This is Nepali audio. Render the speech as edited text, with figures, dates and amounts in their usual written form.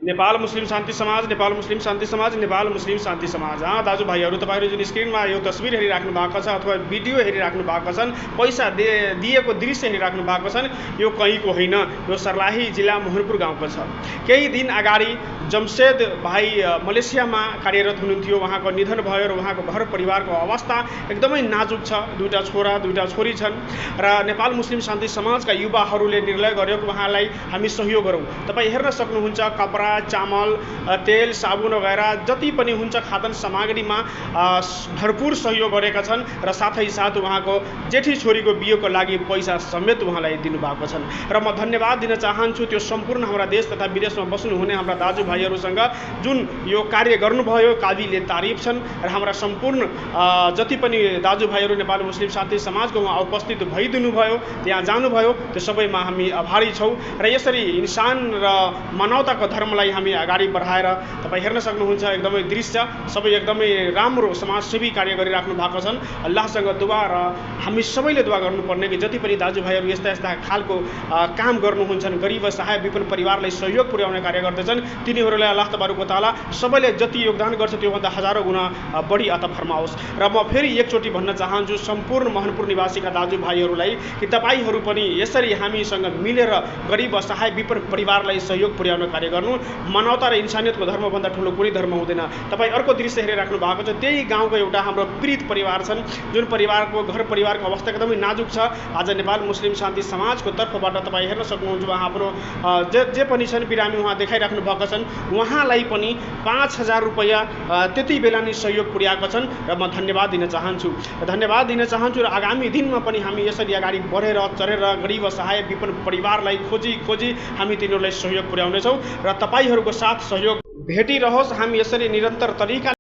नेपाल मुस्लिम शान्ति समाज, नेपाल मुस्लिम शान्ति समाज, नेपाल मुस्लिम शान्ति समाज। दाजुभाइहरू, तपाईँहरू जुन स्क्रिनमा यो तस्बिर हेरिराख्नु भएको छ अथवा भिडियो हेरिराख्नु भएको छन्, पैसा दिएको दृश्य हेरिराख्नु भएको छन्, यो कहीँको होइन, यो सर्लाही जिल्ला मोहनपुर गाउँको छ। केही दिन अगाडि जमशेद भाइ मलेसियामा कार्यरत हुनुहुन्थ्यो। उहाँको निधन भयो र उहाँको घर परिवारको अवस्था एकदमै नाजुक छ। दुईटा छोरा दुईटा छोरी छन् र नेपाल मुस्लिम शान्ति समाजका युवाहरूले निर्णय गर्यो कि उहाँलाई हामी सहयोग गरौँ। तपाईँ हेर्न सक्नुहुन्छ, कपडा, चामल, तेल, साबुन वगैरह जति पनि हुन्छ खाद्य सामग्रीमा भरपूर सहयोग गरेका छन् र साथै साथ उहाँको जेठी छोरीको बिहेको लागि पैसा समेत उहाँलाई दिनुभएको छन्। र म धन्यवाद दिन चाहन्छु त्यो सम्पूर्ण हाम्रा देश तथा विदेशमा बस्नुहुने हाम्रा दाजुभाइहरूसँग जुन यो कार्य गर्नुभयो, काबिले तारिफ छन्। र हाम्रा सम्पूर्ण जति पनि दाजुभाइहरू नेपाल मुस्लिम शान्ति समाजको उहाँ उपस्थित भइदिनुभयो, त्यहाँ जानुभयो, त्यो सबैमा हामी आभारी छौँ। र यसरी इन्सान र मानवताको धर्मलाई हामी अगाडि बढाएर तपाईँ हेर्न सक्नुहुन्छ एकदमै दृश्य, सबै एकदमै राम्रो समाजसेवी कार्य गरिराख्नु भएको छन्। अल्लाहसँग दुआ र हामी सबैले दुआ गर्नुपर्ने कि जति पनि दाजुभाइहरू यस्ता यस्ता खालको काम गर्नुहुन्छन्, गरिब सहाय विपन्न परिवारलाई सहयोग पुर्याउने कार्य गर्दछन्, तिनीहरूलाई अल्लाह तबारक व तआला सबैले जति योगदान गर्छ त्योभन्दा हजारौँ गुणा बढी अता फरमाओस्। र म फेरि एकचोटि भन्न चाहन्छु सम्पूर्ण मोहनपुर निवासीका दाजुभाइहरूलाई कि तपाईँहरू पनि यसरी हामीसँग मिलेर गरिब असहाय विपन्न परिवारलाई सहयोग पुर्याउने कार्य गर्नु। मानवता र इन्सानियतको धर्मभन्दा ठुलो कुनै धर्म हुँदैन। तपाईँ अर्को दृश्य हेरिराख्नु भएको छ, त्यही गाउँको एउटा हाम्रो पीडित परिवार छन्, जुन परिवारको घर परिवारको अवस्था एकदमै नाजुक छ। आज नेपाल मुस्लिम शान्ति समाजको तर्फबाट तपाईँ हेर्न सक्नुहुन्छ, उहाँ आफ्नो जे पनि छन् बिरामी उहाँ देखाइराख्नु भएको छन्, उहाँलाई पनि 5,000 रुपैयाँ त्यति बेला नै सहयोग पुर्याएका छन्। र म धन्यवाद दिन चाहन्छु र आगामी दिनमा पनि हामी यसरी अगाडि बढेर चढेर गरिब असहाय विपन्न परिवारलाई खोजी हामी तिनीहरूलाई सहयोग पुर्याउनेछौँ र तपाईँहरूको साथ सहयोग भेटिरहोस्। हामी यसरी निरन्तर तरिका